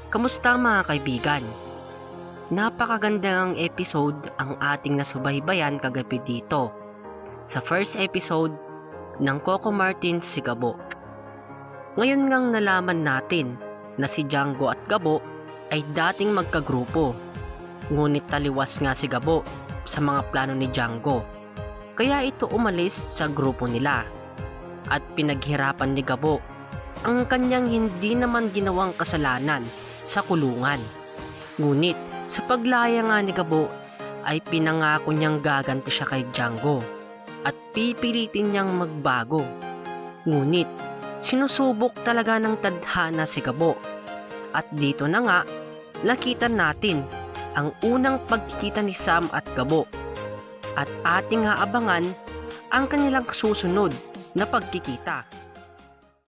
Kamusta mga kaibigan? Napakagandang episode ang ating nasubaybayan kagabi dito sa first episode ng Coco Martin si Gabo. Ngayon ngang nalaman natin na si Django at Gabo ay dating magkagrupo. Ngunit taliwas nga si Gabo sa mga plano ni Django. Kaya ito umalis sa grupo nila at pinaghirapan ni Gabo ang kanyang hindi naman ginawang kasalanan sa kulungan. Ngunit sa paglaya nga ni Gabo ay pinangako niyang gaganti siya kay Django at pipilitin niyang magbago. Ngunit sinusubok talaga ng tadhana si Gabo at dito na nga nakita natin ang unang pagkikita ni Sam at Gabo at ating aabangan ang kanilang susunod na pagkikita.